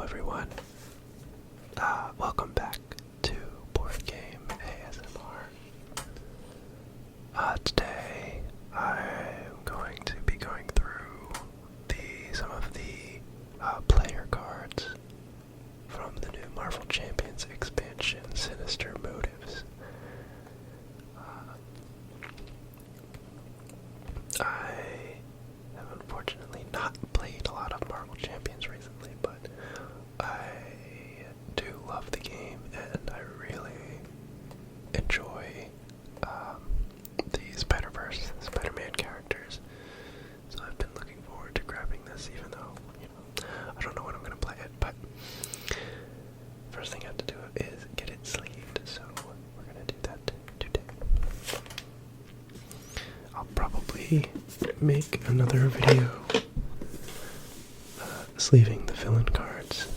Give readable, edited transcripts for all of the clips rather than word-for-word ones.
everyone. Welcome back to Board Game ASMR. Today I'm going to be going through some of the player cards from the new Marvel Champions expansion, Sinister Motives. I have unfortunately not played a lot of Marvel Champions recently, but I do love the game and I really enjoy the Spider-Verse, Spider-Man characters. So I've been looking forward to grabbing this, even though, I don't know when I'm going to play it, but first thing I have to do is get it sleeved, so we're going to do that today. I'll probably make another video sleeving the fill-in cards,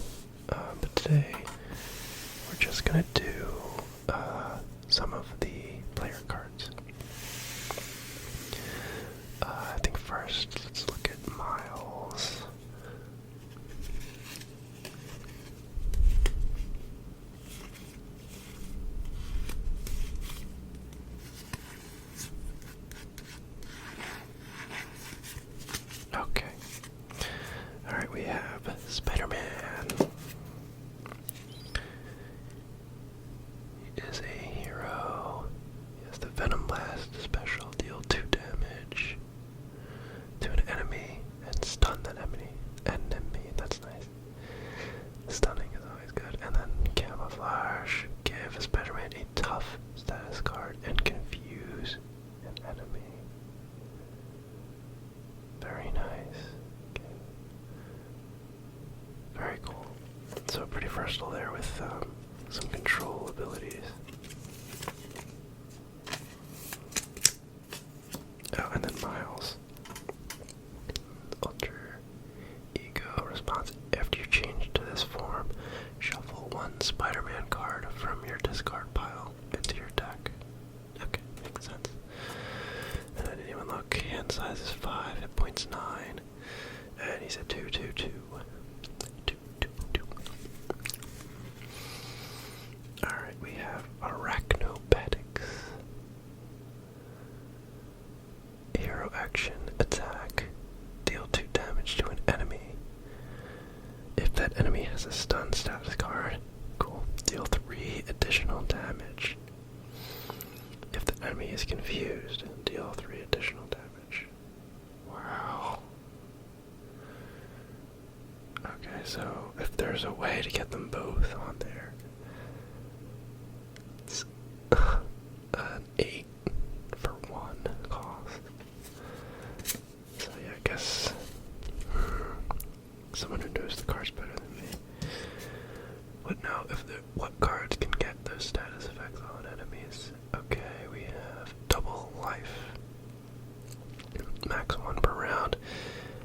but today we're just gonna do some of the player cards. I think first let's look at Miles. Okay. Alright, we have Spider-Man. He is a hero. He has the Venom Blast special, deal 2 damage to an enemy and stun that enemy. That's nice. Stunning is always good. And then Camouflage. Give Spider-Man a tough status card and confuse an enemy. Very nice. Okay. Very cool. So pretty versatile there with some control abilities. Oh, and then Miles. Ultra Ego response. After you change to this form, shuffle one Spider-Man card from your discard pile into your deck. Okay, makes sense. And I didn't even look. Hand size is 5, hit points 9. And he's a 2/2/2. Alright, we have Arachnobatics. Hero action, attack. Deal 2 damage to an enemy. If that enemy has a stun status card, cool. Deal 3 additional damage. If the enemy is confused, deal 3 additional damage. Wow. Okay, so if there's a way to get them both on there, it's an 8 for 1 cost. So yeah, I guess someone who knows the cards better than me would know what cards can get those status effects on enemies. Okay, we have double life. Max 1 per round.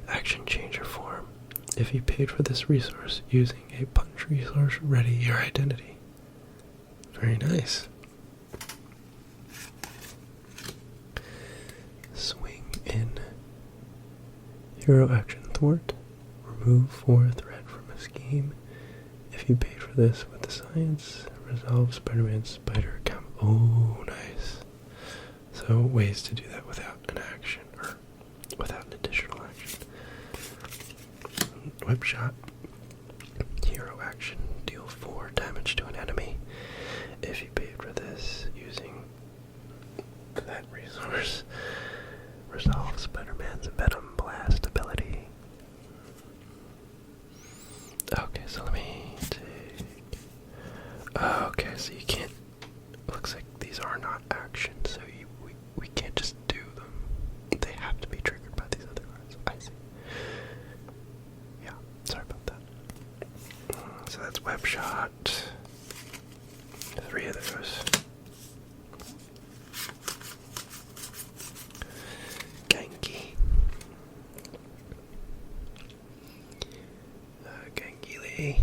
Action changer form. If you paid for this resource using a punch resource, ready your identity. Very nice. Swing in. Hero action thwart. Remove 4 threat from a scheme. If you paid for this with the science, resolve Spider-Man's spider cam. Oh, nice. So ways to do that without an action, or without an additional action. Whip shot. Hero action. Deal 4 damage to an enemy. If you paid for this using that resource, resolve Spider-Man's Venom Blast ability. Okay, so let me take... Okay, so you can't... Looks like these are not actions, so we can't just do them. They have to be triggered by these other cards. I see. Yeah, sorry about that. So that's Web Shot. 3 of those. Genki. Genki Lee.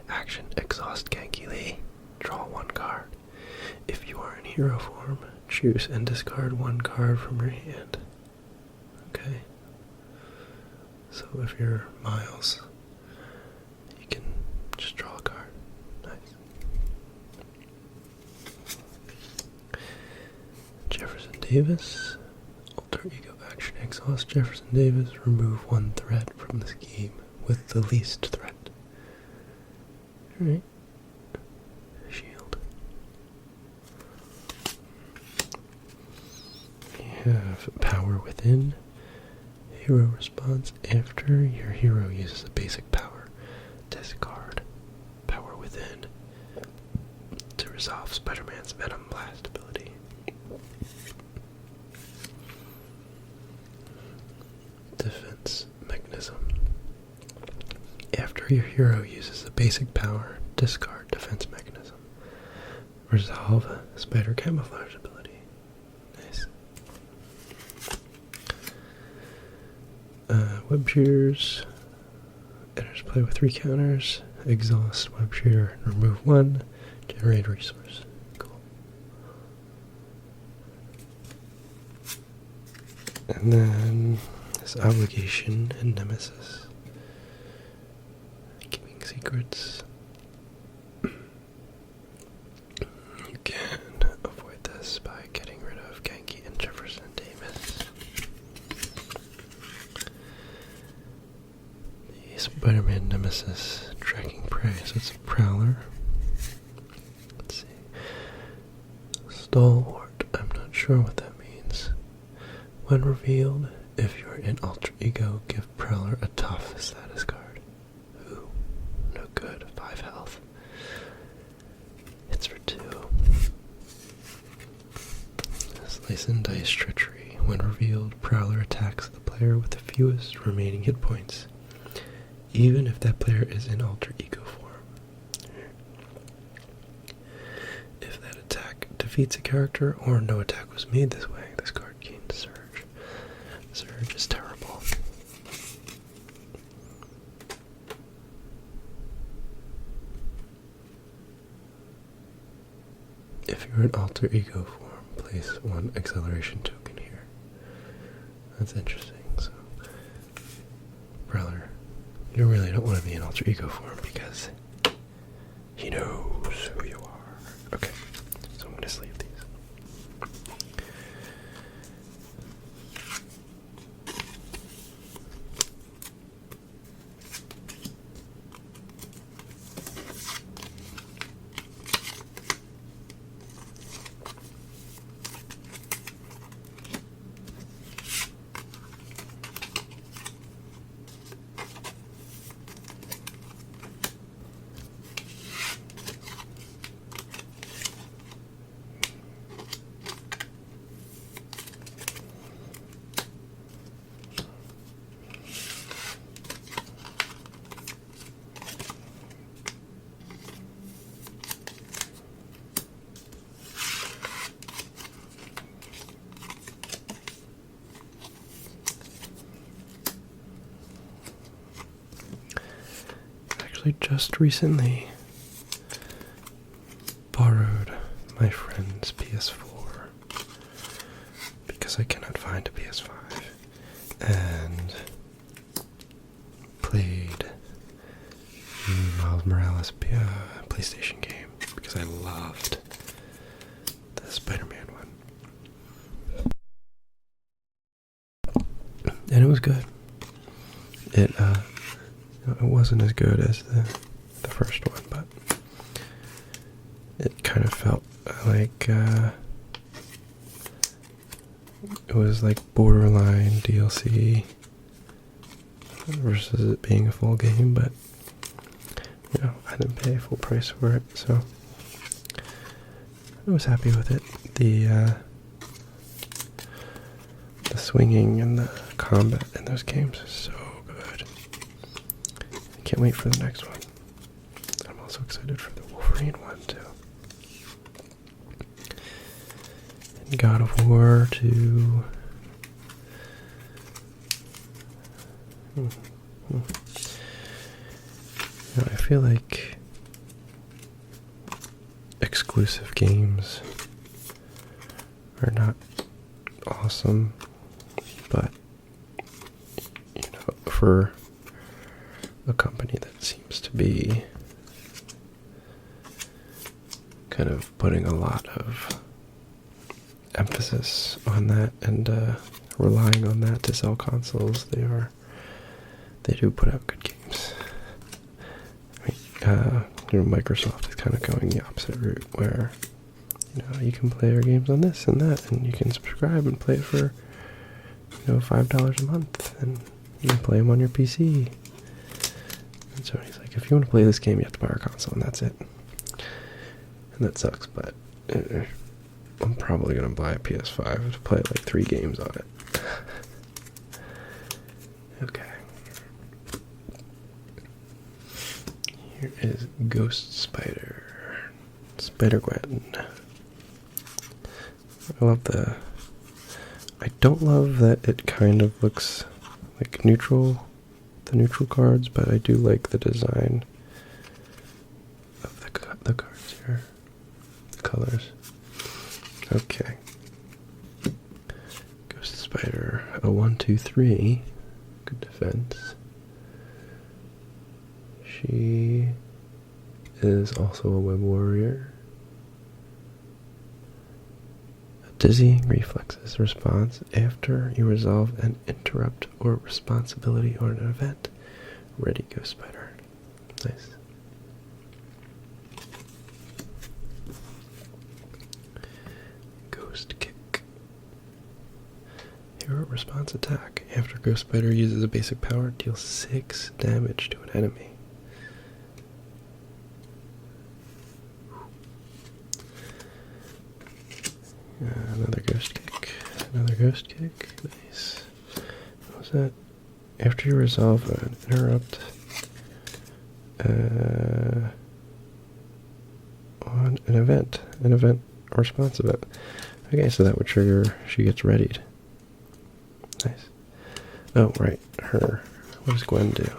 Action, exhaust Genki Lee. Draw 1 card. If you are in hero form, choose and discard 1 card from your hand. Okay. So if you're Miles, you can Davis. Alter ego action. Exhaust Jefferson Davis. Remove one threat from this game with the least threat. Alright. Shield. You have power within. Hero response after your hero uses a basic power. Discard power within to resolve Spider-Man's Venom Blast ability. Defense mechanism. After your hero uses a basic power, discard defense mechanism. Resolve Spider Camouflage ability. Nice. Web shears. Enters play with 3 counters. Exhaust web shear. Remove 1. Generate resource. Cool. And then this obligation and nemesis. Keeping secrets. You can avoid this by getting rid of Genki and Jefferson Davis. The Spider-Man nemesis tracking prey. So it's a prowler. Let's see. Stalwart. I'm not sure what that means. When revealed, if you're in alter ego, give Prowler a tough status card. Ooh, no good. 5 health. Hits for 2. Slice and dice treachery. When revealed, Prowler attacks the player with the fewest remaining hit points, even if that player is in alter ego form. If that attack defeats a character or no attack was made this way, this card gains Surge. Surge is terrible. If you're in alter ego form, place 1 acceleration token here. That's interesting. So, Prowler, you really don't want to be in alter ego form because he knows who you are. Okay, so I'm going to sleeve these. Just recently borrowed my friend's PS4 because I cannot find a PS5 and played Miles Morales PlayStation game because I loved the Spider-Man one, and it was good. It wasn't as good as the first one, but it kind of felt like it was like borderline DLC versus it being a full game, but I didn't pay full price for it, so I was happy with it. The swinging and the combat in those games is so good. Can't wait for the next one. I'm also excited for the Wolverine one too. And God of War 2. I feel like exclusive games are not awesome, but for a company that seems to be kind of putting a lot of emphasis emphasis on that and relying on that to sell consoles. They do put out good games. Microsoft is kind of going the opposite route, where you can play your games on this and that, and you can subscribe and play it for $5 a month, and you can play them on your PC. And so he's like, if you want to play this game, you have to buy our console, and that's it. And that sucks, but I'm probably going to buy a PS5 to play like 3 games on it. Okay. Here is Ghost Spider. Spider-Gwen. I don't love that it kind of looks like neutral, the neutral cards, but I do like the design of the cards here, the colors. Okay. Ghost Spider, a 1/2/3, good defense. She is also a web warrior. Dizzying reflexes response after you resolve an interrupt or responsibility or an event. Ready, Ghost Spider. Nice. Ghost Kick. Hero response attack. After Ghost Spider uses a basic power, deals 6 damage to an enemy. Another ghost kick. Another ghost kick. Nice. What was that? After you resolve an interrupt on an event or response event. Okay, so that would trigger she gets readied. Nice. Oh, right. Her. What does Gwen do?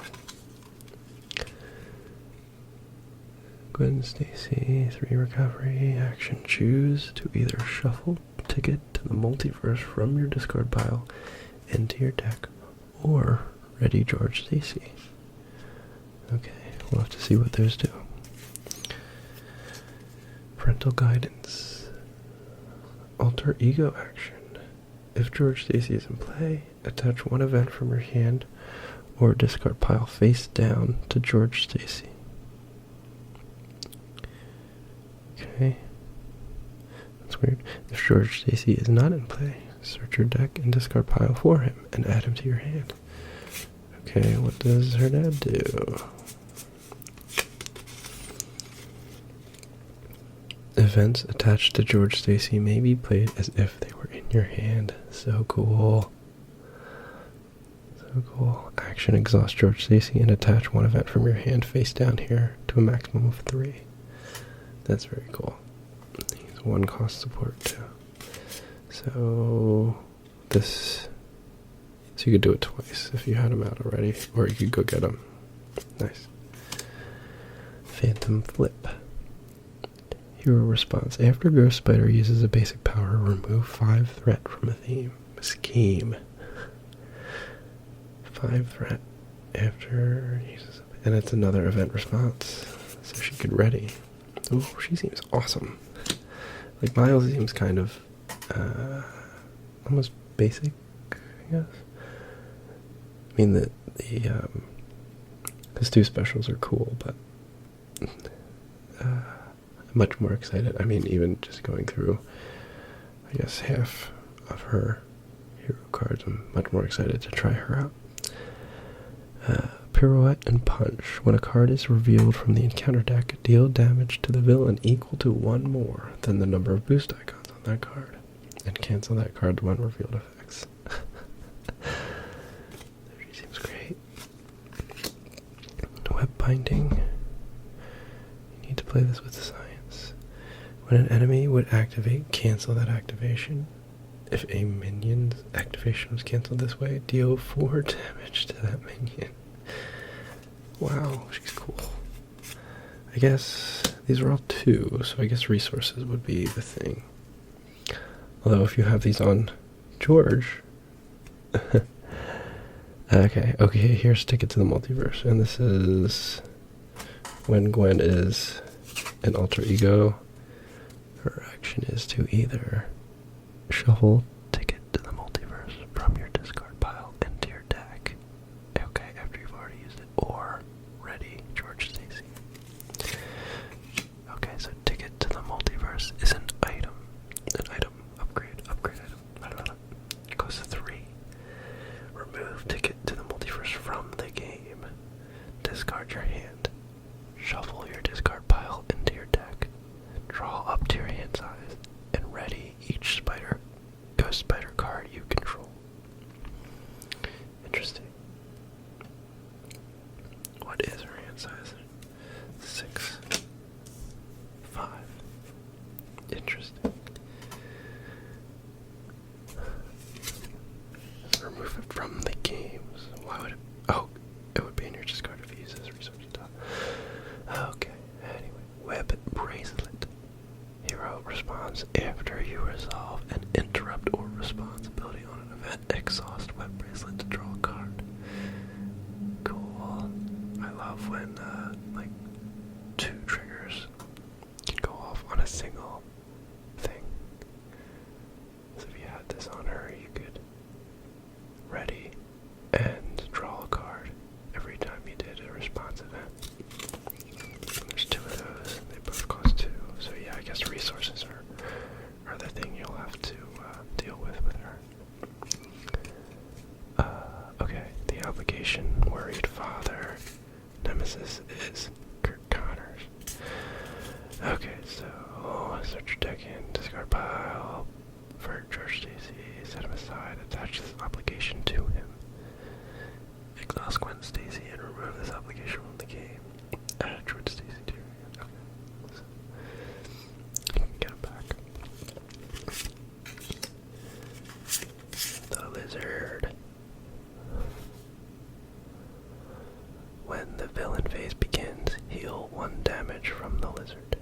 Gwen Stacy, 3 recovery, action, choose to either shuffle ticket to the multiverse from your discard pile into your deck, or ready George Stacy. Okay, we'll have to see what those do. Parental guidance. Alter ego action. If George Stacy is in play, attach 1 event from your hand or discard pile face down to George Stacy. Okay. That's weird. If George Stacy is not in play, search your deck and discard pile for him and add him to your hand. Okay, what does her dad do? Events attached to George Stacy may be played as if they were in your hand. So cool. So cool. Action, exhaust George Stacy and attach 1 event from your hand face down here to a maximum of 3. That's very cool. He's 1 cost support too. So you could do it twice if you had him out already, or you could go get him. Nice. Phantom Flip. Hero response. After Ghost Spider uses a basic power, remove 5 threat from a theme. Scheme. 5 threat after uses, and it's another event response, so she could ready. Oh, she seems awesome. Like, Miles seems kind of almost basic, I guess. I mean, his 2 specials are cool, but I'm much more excited. I mean, even just going through, I guess, half of her hero cards, I'm much more excited to try her out. Pirouette and Punch. When a card is revealed from the encounter deck, deal damage to the villain equal to 1 more than the number of boost icons on that card, and cancel that card's 1 revealed effects. She seems great. Web binding. You need to play this with science. When an enemy would activate, cancel that activation. If a minion's activation was cancelled this way, deal 4 damage to that minion. Wow, she's cool. I guess these are all 2, so I guess resources would be the thing. Although if you have these on George... Okay, here's Ticket to the Multiverse. And this is when Gwen is an alter ego. Her action is to either Shuffle Ticket to the Multiverse from your discard pile into your deck. Okay, after you've already used it. Or ready, George Stacy. Okay, so Ticket to the Multiverse is an item. An item. Upgrade item. It goes to 3. Remove Ticket to the Multiverse from the game. Discard your hand. Shuffle your discard pile into your deck. Draw up to your hand size. And ready each ghost spider card you control. Interesting. What is her hand size? 6. 5. Interesting. Remove it from the games. Why would it? Oh, it would be in your discard if you use this resource. Okay, anyway. Web Bracelet. Hero responds after you resolve an interrupt or response ability on an event. Exhaust Web Bracelet to draw a card. Cool. I love when, like, 2 triggers can go off on a single thing. So if you had this on her, you could ready and draw a card every time you did a response event. There's 2 of those. They both cost 2. So yeah, I guess resources are the thing you'll have to deal with her. Okay, the obligation, worried father. Nemesis is Kurt Connors. Okay, so search your deck in, discard pile for George Stacy, set him aside, attach this obligation to him. Exhaust Gwen Stacy and remove this obligation from the game. Add George Stacy to your hand. Okay. So, you can get him back. The Lizard. When the villain phase begins, heal 1 damage from the Lizard.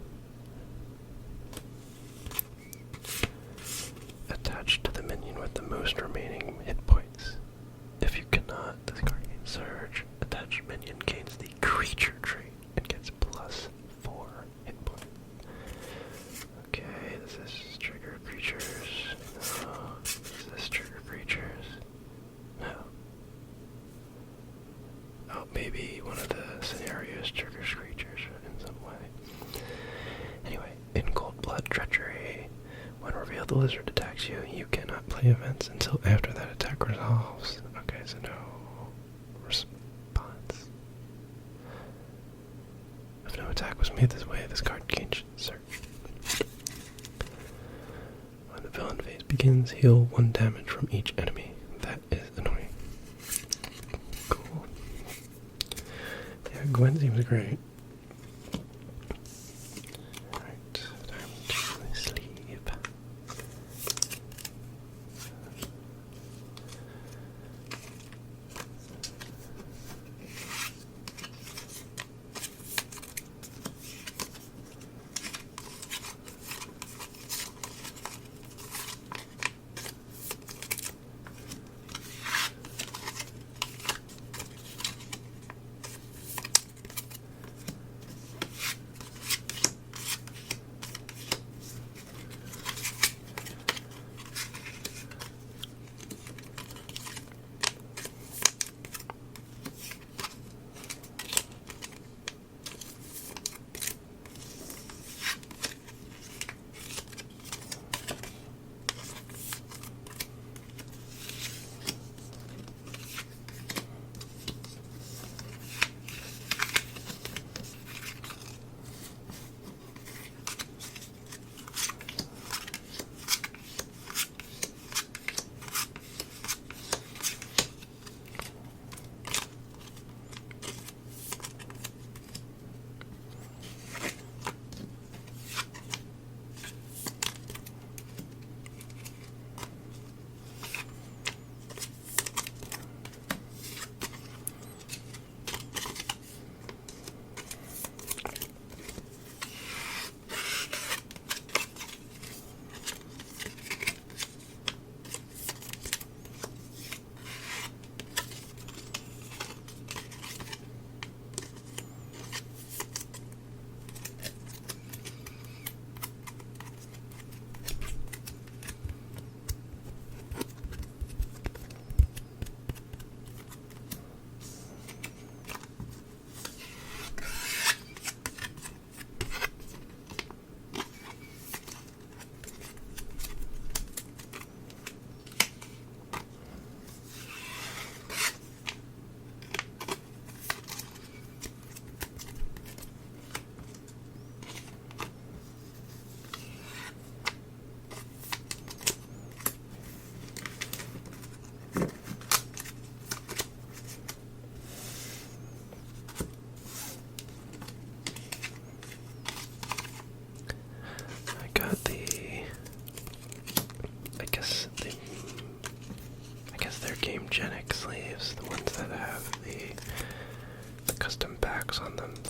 Attached to the minion with the most remaining hit points. If you cannot, discard gains Surge. Attached minion gains the creature trait and gets plus 4 hit points. Okay, does this trigger creatures? No. Does this trigger creatures? No. Oh, maybe one of the scenarios triggers creatures in some way. Anyway, in Cold Blood Treachery, when revealed the Lizard attacks you, you cannot play events until after that attack resolves. Okay, so no response. If no attack was made this way, this card gains search. When the villain phase begins, heal 1 damage from each enemy. That is annoying. Cool. Yeah, Gwen seems great. Alright, time to sleep.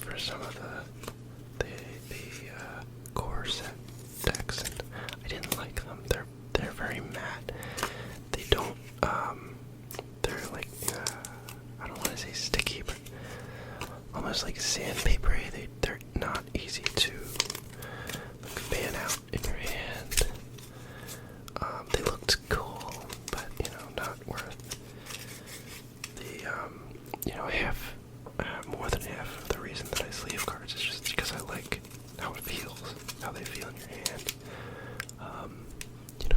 for some of the core set decks, and I didn't like them. They're very matte. They don't they're like I don't want to say sticky, but almost like sandpapery. They're not easy to fan out in your hand. They looked cool, but not worth the more than half of the reason that I sleeve cards is just because I like how it feels, how they feel in your hand.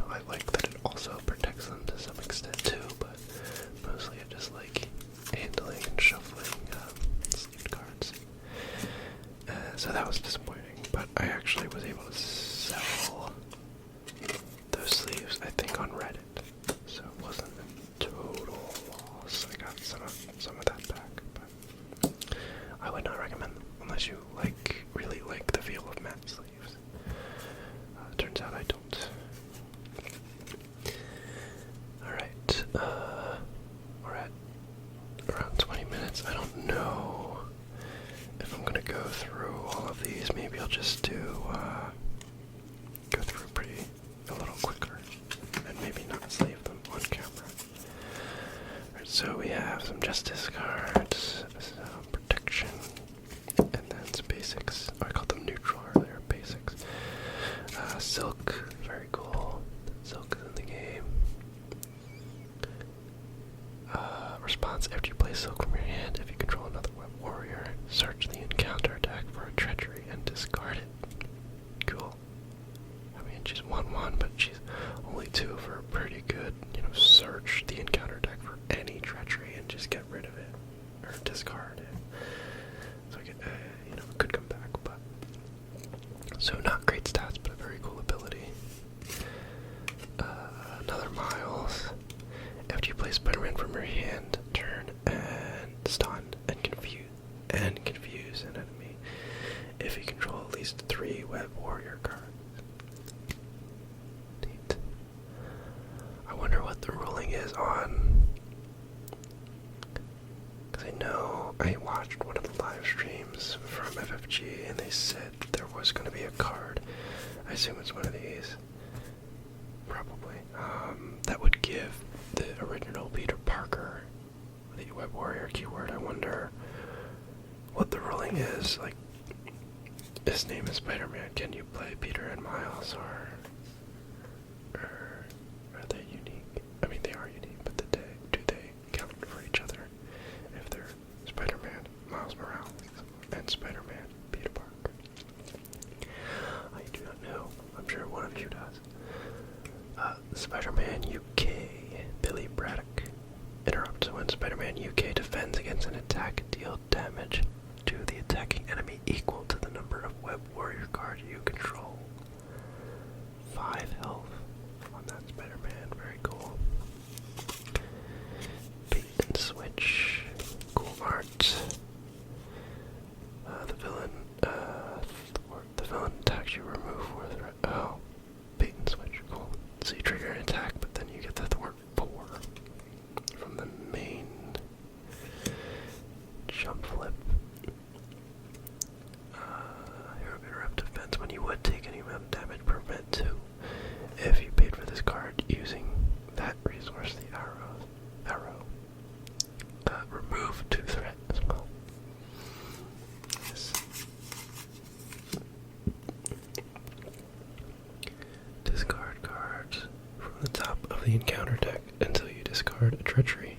I like that it also protects them to some extent too, but mostly I just like handling and shuffling sleeved cards. So that was disappointing, but I actually was able to sell those sleeves, I think, on Reddit, so it wasn't a total loss. I got some of that back, but I would not recommend them unless you really like the feel of matte sleeves. Turns out I don't. Alright, we're at around 20 minutes. I don't know if I'm gonna go through all of these. Maybe I'll just go through a little quicker, and maybe not save them on camera. Alright, so we have some justice cards, some protection, and then some basics. Oh, I called them neutral earlier, basics. Silk, very cool. Silk is in the game. Response: after you play Silk from your hand, if you control another web warrior, search the encounter deck for a treachery and discard it. Cool. I mean, she's 1/1, but she's only 2 for a pretty good, search the encounter deck for any treachery and just get rid of it, or discard it. So I get, it could come back, but. So not great stats, but a very cool ability. Another Miles. After you play Spider-Man from your hand, turn and stun and confuse an enemy if you control at least 3 web warrior cards. Neat. I wonder what the ruling is on, because I know I watched one of the live streams from FFG and they said there was going to be a card. I assume it's one of these. Probably. That would give the original Peter Parker the web warrior keyword. I wonder what the ruling is. Like, his name is Spider-Man. Can you play Peter and Miles, or are they unique? I mean, they are unique, but do they count for each other if they're Spider-Man, Miles Morales, and Spider-Man, Peter Parker? I do not know. I'm sure one of you does. Spider-Man UK, Billy Braddock. Interrupt. When Spider-Man UK defends against an attack, deal damage to the attacking enemy equal to the number of web warrior cards you control. 5 health on that Spider-Man. Very cool. Bait and switch. Cool art. The villain attacks you, remove 4 threat. Oh. Bait and switch. Cool. So you trigger an attack, but then you get the thwart 4 from the main jump flip. Hero of Interrupt defense. When you would take any amount of damage, prevent 2. If you paid for this card using that resource, the arrow. Remove 2 threat as well. Yes. Discard cards from the top of the encounter deck until you discard a treachery.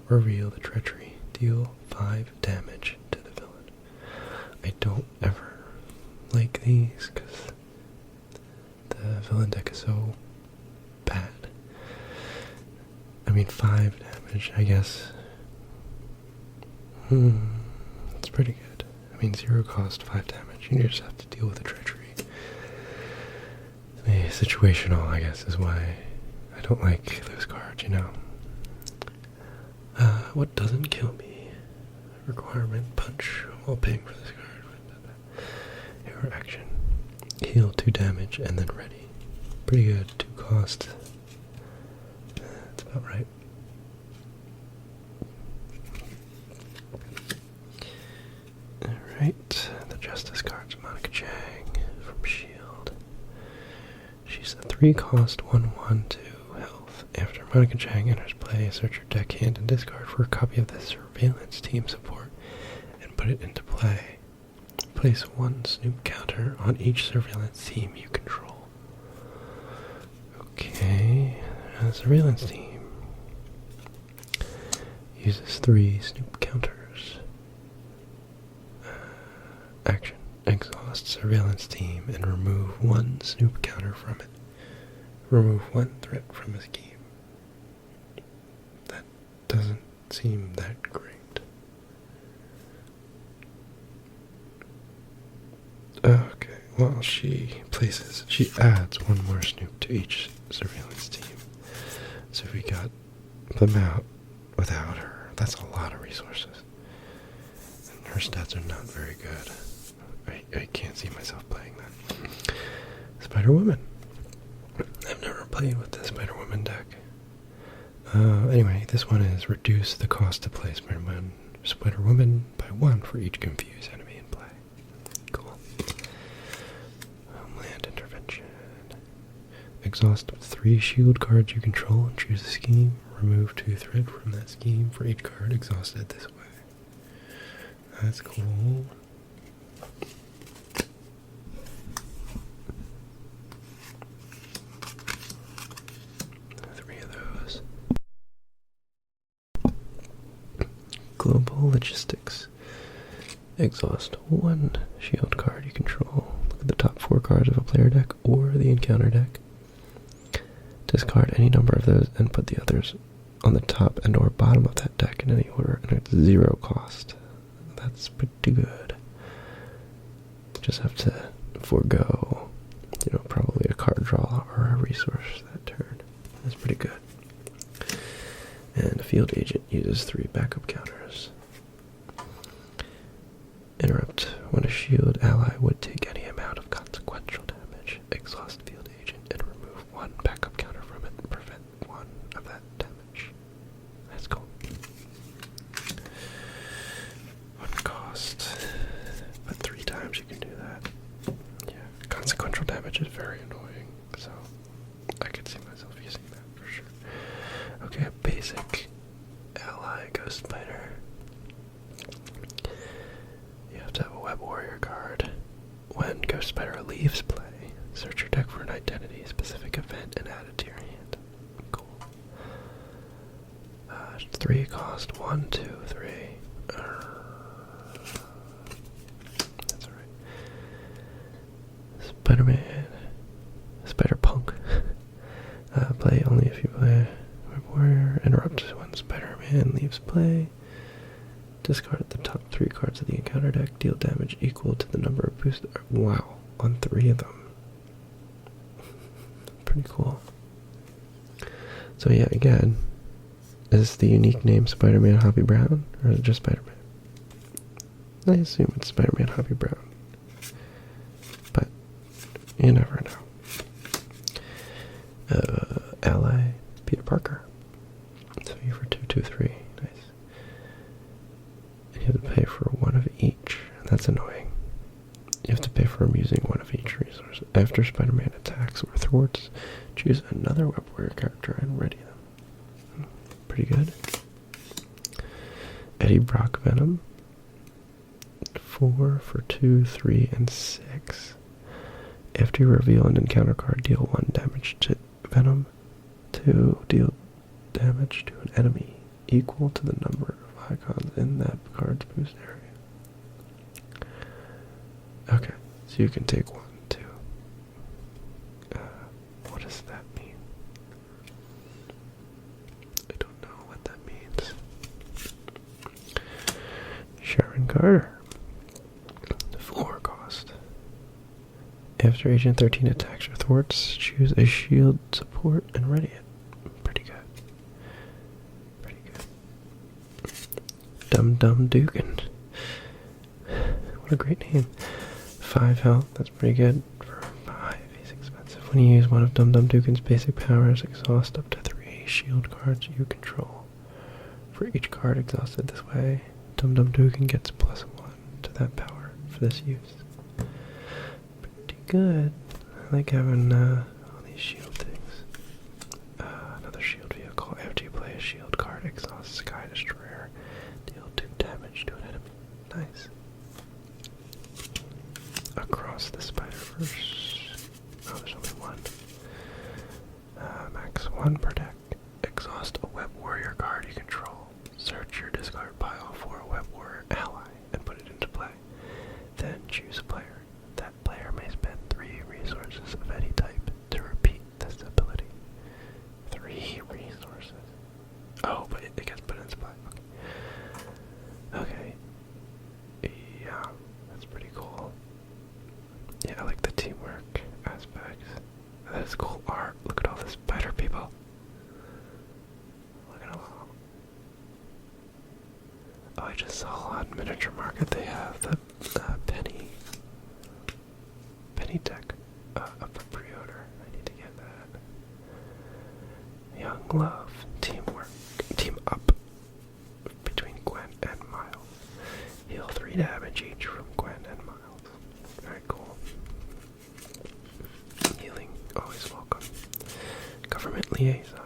Reveal the treachery. Deal 5 damage to the villain. I don't ever like these because the villain deck is so bad. I mean, 5 damage, I guess. It's pretty good. I mean, 0 cost, 5 damage. You just have to deal with the treachery. Situational, I guess, is why I don't like those cards, What doesn't kill me? Requirement, punch while paying for this card. Hero action. Heal 2 damage and then ready. Pretty good. 2 cost. That's about right. Alright. just discards Monica Chang from Shield. She's a 3-cost 1/1/2 health. After Monica Chang enters play, search your deck, hand, and discard for a copy of the Surveillance Team support and put it into play. Place 1 Snoop counter on each Surveillance Team you control. Okay, Surveillance Team uses 3 Snoop counters. Action. Exhaust Surveillance Team and remove 1 Snoop counter from it. Remove 1 threat from a scheme. That doesn't seem that great. Okay, well, she adds 1 more Snoop to each Surveillance Team. So if we got them out without her, that's a lot of resources. And her stats are not very good. I can't see myself playing that. Spider-Woman. I've never played with the Spider-Woman deck. Anyway, this one is reduce the cost to play Spider-Woman by 1 for each confused enemy in play. Cool. Homeland Intervention. Exhaust 3 shield cards you control and choose a scheme. Remove 2 threat from that scheme for each card exhausted this way. That's cool. Global Logistics. Exhaust 1 shield card you control. Look at the top 4 cards of a player deck or the encounter deck. Discard any number of those and put the others on the top and or bottom of that deck in any order, and it's 0 cost. That's pretty good. Just have to forego, probably a card draw or a resource that turn. That's pretty good. And a field agent uses 3 backup counters. Interrupt. When a shield ally would take any amount of consequential damage, exhaust field agent and remove 1 backup counter from it and prevent 1 of that damage. That's cool. 1 cost. But 3 times you can do that. Yeah. Consequential damage is very annoying, so I could see myself using that for sure. Okay, basic ally Ghost Spider. You have to have a Web Warrior card. When Ghost Spider leaves play, search your deck for an identity-specific event and add it to your hand. Cool. 3 cost 1, 2, 3. That's alright. Spider-Man. Spider-Punk. Play only if you play Web Warrior. Interrupt when Spider-Man leaves play. Discard the top 3 cards of the encounter deck. Deal damage equal to the number of boosters. Wow, on 3 of them. Pretty cool. So yeah, again, is the unique name Spider-Man Hobby Brown, or is it just Spider-Man? I assume it's Spider-Man Hobby Brown, but you never know. Ally Peter Parker. 3 for 2, 2, 3. Nice. And you have to pay for 1 of each. That's annoying. You have to pay for using 1 of each resource. After Spider-Man attacks or thwarts, choose another Web Warrior character and ready them. Pretty good. Eddie Brock Venom. 4 for 2, 3, and 6. After you reveal an encounter card, deal 1 damage to Venom. 2, deal damage to an enemy equal to the number of icons in that card's boost area. Okay, so you can take 1, 2. What does that mean? I don't know what that means. Sharon Carter. 4 cost. After Agent 13 attacks or thwarts, choose a shield support and ready it. Pretty good. Pretty good. Dum Dum Dugan. What a great name. 5 health, that's pretty good. For 5, he's expensive. When you use one of Dum Dum Dugan's basic powers, exhaust up to 3 shield cards you control. For each card exhausted this way, Dum Dum Dugan gets +1 to that power for this use. Pretty good. I like having all these shield things. Another shield vehicle. After you play a shield card, exhaust Sky Destroyer. Deal 2 damage to an enemy. Nice. Across the Spider-Verse. Oh, there's only one. Max 1 per deck. Exhaust a Web Warrior card you control. Search your discard pile for a Web Warrior ally and put it into play. Then choose a player. That player may spend 3 resources of any type to repeat this ability. 3 resources. Oh, but it gets put in its play. Okay. Yeah, that's pretty cool. Yeah, I like the teamwork aspects. That is cool art. Look at all the spider people. Look at them all. Oh, I just saw on Miniature Market they have the penny deck up for pre-order. I need to get that. Young love, teamwork, team up between Gwen and Miles. Heal 3 damage each from Gwen and Miles. Very cool. Healing, always welcome. Government liaison.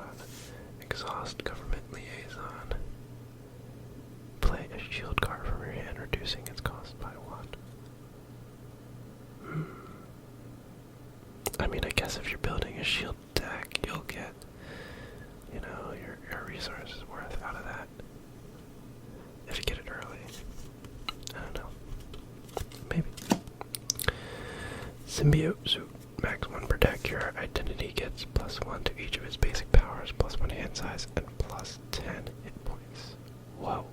Exhaust government liaison. Play a shield card from your hand, reducing its cost by 1. I mean, I guess if you're building a shield deck, you'll get, you know, your resources worth out of that. If you get it early. I don't know. Maybe. Symbiote suit. Max 1 per deck. Your identity gets +1 to each of its basic powers, +1 hand size, and +10 hit points. Whoa.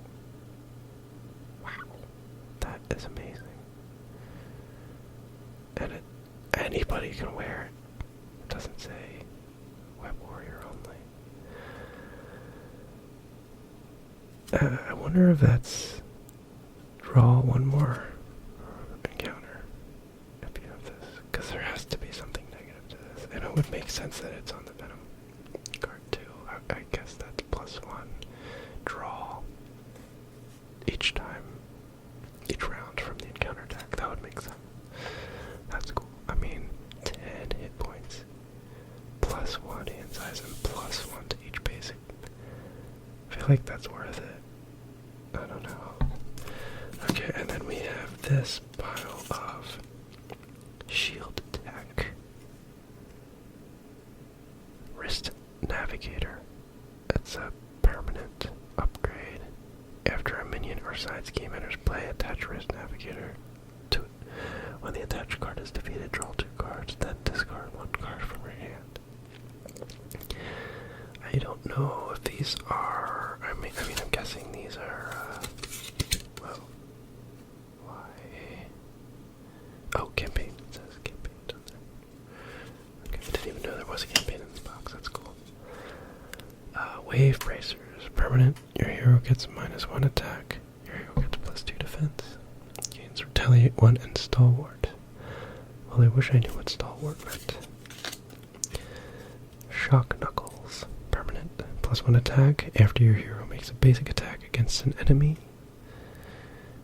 Wow. That is amazing. And anybody can wear it. It doesn't say Web Warrior only. I wonder if that's draw 1 more encounter if you have this, because there has to be something negative to this, and it would make sense that it's on the Venom card too. I guess that's +1 draw each time, each round from the encounter deck. That would make sense. That's cool. I mean, 10 hit points, +1 hand size, and +1 to each basic. I feel like that's worth it. I don't know. Okay, and then we have this pile of shield tech. Wrist Navigator. It's a permanent upgrade. After a minion or side scheme enters play, attach Wrist Navigator to it. When the attached card is defeated, draw 2 cards, then discard 1 card from your hand. I don't know if these are. I mean, I'm guessing these are. Well, why? Oh, campaign. It says campaign down there. Okay, I didn't even know there was a campaign in this box. That's cool. Wave bracers, permanent. Your hero gets -1 attack. Your hero gets +2 defense. Gains retaliate 1 and stalwart. Well, I wish I knew what stalwart meant. Shock knuckles, permanent. +1 attack. After your hero makes a basic attack against an enemy,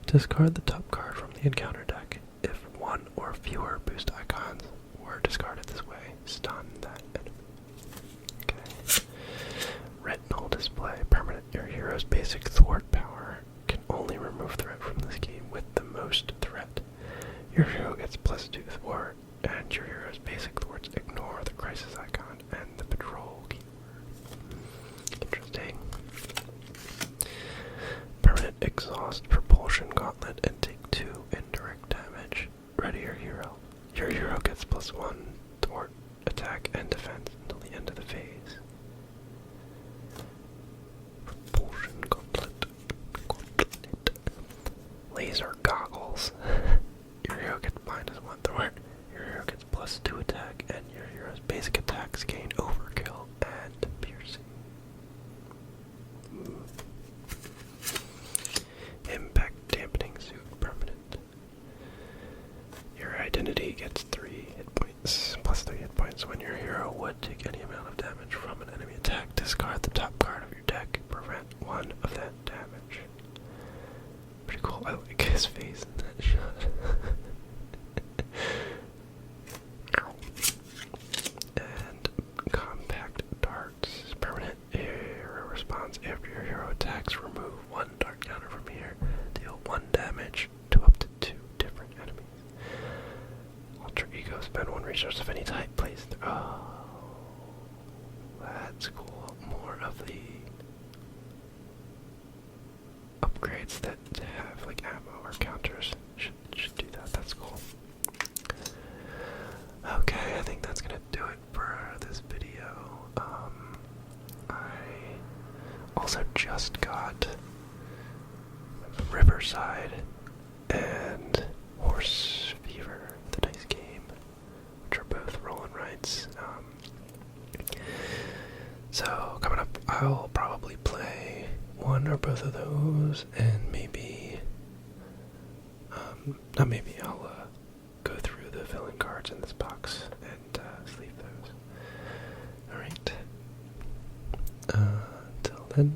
discard the top card from the encounter deck. If 1 or fewer boost icons were discarded this way, stun that enemy. Okay. Retinal display, permanent. Your hero's basic thwart power can only remove threat from this game with the most threat. Your hero gets +2 thwart, and your hero's basic thwarts ignore the crisis icon and the patrol keyword. Interesting. Permanent exhaust propulsion gauntlet and take 2 indirect damage. Ready your hero. Your hero gets +1 thwart, attack, and defense until the end of the phase. Propulsion gauntlet. Laser goggles. Your hero gets -1 thwart. Your hero gets +2 attack, and your hero's basic attacks gain overkill and piercing. Impact dampening suit, permanent. Your identity gets 3 hit points, +3 hit points. When your hero would take any amount of damage from an enemy attack, discard the top card of your deck. Prevent 1 of that damage. Pretty cool. I like his face in that Shut. And compact darts. Permanent air response after your hero attacks. Remove one dart counter from here. Deal 1 damage to up to 2 different enemies. Alter ego. Spend 1 resource of any type. Place. Oh, that's cool. More of the upgrades that have like ammo or counters should do that. That's cool. Okay, I think that's gonna do it for this video. I also just got Riverside and Horse Fever, the nice game, which are both roll and rights. So coming up, I'll probably play 1 or both of those, and maybe, not maybe, I'll go through the villain cards in this box and sleeve those. Alright. Till then.